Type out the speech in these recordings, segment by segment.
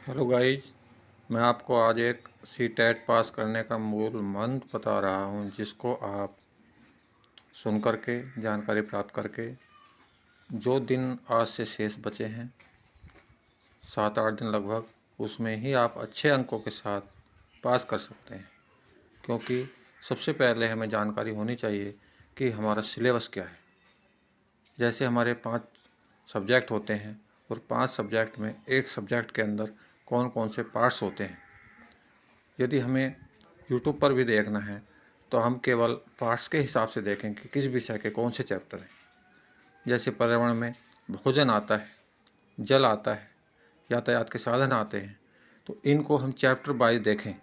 Hello guys, मैं आपको आज एक सीटेट पास करने का मूल मंत्र बता रहा हूं, जिसको आप सुन करके जानकारी प्राप्त करके जो दिन आज से शेष बचे हैं 7-8 दिन लगभग, उसमें ही आप अच्छे अंकों के साथ पास कर सकते हैं। क्योंकि सबसे पहले हमें जानकारी होनी चाहिए कि हमारा सिलेबस क्या है। जैसे हमारे 5 सब्जेक्ट होते हैं और 5 सब्जेक्ट में एक सब्जेक्ट के अंदर कौन कौन से पार्ट्स होते हैं। यदि हमें यूट्यूब पर भी देखना है तो हम केवल पार्ट्स के हिसाब से देखें कि किस विषय के कौन से चैप्टर हैं। जैसे पर्यावरण में भोजन आता है, जल आता है, यातायात के साधन आते हैं, तो इनको हम चैप्टर वाइज देखें।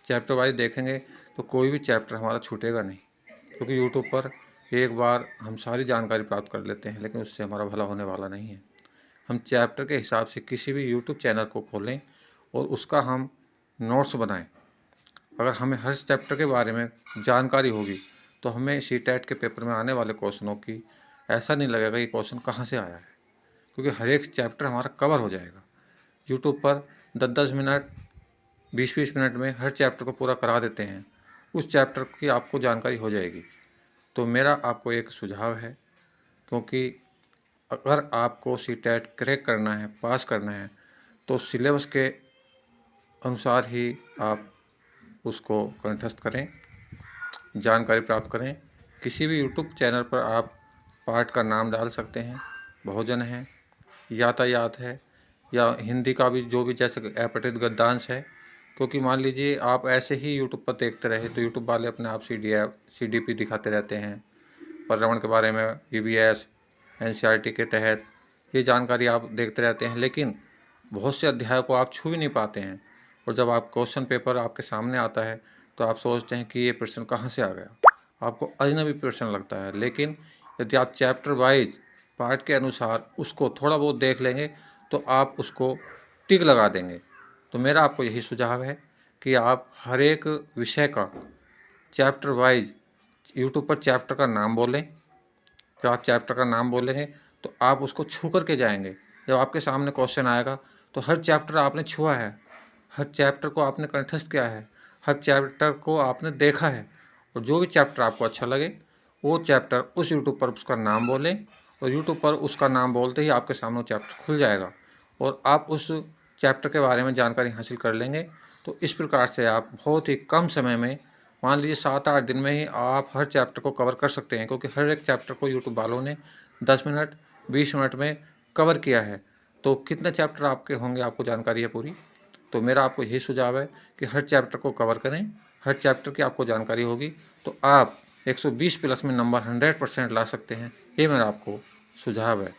चैप्टर वाइज देखेंगे तो कोई भी चैप्टर हमारा छूटेगा नहीं, क्योंकि यूट्यूब पर एक बार हम सारी जानकारी प्राप्त कर लेते हैं, लेकिन उससे हमारा भला होने वाला नहीं है। हम चैप्टर के हिसाब से किसी भी यूट्यूब चैनल को खोलें और उसका हम नोट्स बनाएं। अगर हमें हर चैप्टर के बारे में जानकारी होगी तो हमें सीटेट के पेपर में आने वाले क्वेश्चनों की ऐसा नहीं लगेगा कि क्वेश्चन कहाँ से आया है, क्योंकि हर एक चैप्टर हमारा कवर हो जाएगा। यूट्यूब पर 10-10 मिनट 20-20 मिनट में हर चैप्टर को पूरा करा देते हैं, उस चैप्टर की आपको जानकारी हो जाएगी। तो मेरा आपको एक सुझाव है, क्योंकि अगर आपको सीटेट क्रैक करना है, पास करना है, तो सिलेबस के अनुसार ही आप उसको कंठस्थ करें, जानकारी प्राप्त करें। किसी भी यूट्यूब चैनल पर आप पाठ का नाम डाल सकते हैं, भोजन है, यातायात है, या हिंदी का भी जो भी जैसे अपठित गद्यांश है। क्योंकि मान लीजिए आप ऐसे ही यूट्यूब पर देखते रहे तो यूट्यूब वाले अपने आप CDP दिखाते रहते हैं। पर्यावरण के बारे में EVS NCERT के तहत ये जानकारी आप देखते रहते हैं, लेकिन बहुत से अध्यायों को आप छू ही नहीं पाते हैं। और जब आप क्वेश्चन पेपर आपके सामने आता है तो आप सोचते हैं कि ये प्रश्न कहाँ से आ गया, आपको अजनबी प्रश्न लगता है। लेकिन यदि आप चैप्टर वाइज पार्ट के अनुसार उसको थोड़ा बहुत देख लेंगे तो आप उसको टिक लगा देंगे। तो मेरा आपको यही सुझाव है कि आप हर एक विषय का चैप्टर वाइज यूट्यूब पर चैप्टर का नाम बोलें। जब आप चैप्टर का नाम बोलेंगे तो आप उसको छू करके जाएंगे। जब आपके सामने क्वेश्चन आएगा तो हर चैप्टर आपने छुआ है, हर चैप्टर को आपने कंठस्थ किया है, हर चैप्टर को आपने देखा है। और जो भी चैप्टर आपको अच्छा लगे वो चैप्टर उस यूट्यूब पर उसका नाम बोलें, और यूट्यूब पर उसका नाम बोलते ही आपके सामने वो चैप्टर खुल जाएगा और आप उस चैप्टर के बारे में जानकारी हासिल कर लेंगे। तो इस प्रकार से आप बहुत ही कम समय में, मान लीजिए 7-8 दिन में ही आप हर चैप्टर को कवर कर सकते हैं। क्योंकि हर एक चैप्टर को यूट्यूब वालों ने 10 मिनट 20 मिनट में कवर किया है। तो कितने चैप्टर आपके होंगे आपको जानकारी है पूरी। तो मेरा आपको यही सुझाव है कि हर चैप्टर को कवर करें, हर चैप्टर की आपको जानकारी होगी तो आप 120 प्लस में नंबर 100% ला सकते हैं। ये मेरा आपको सुझाव है।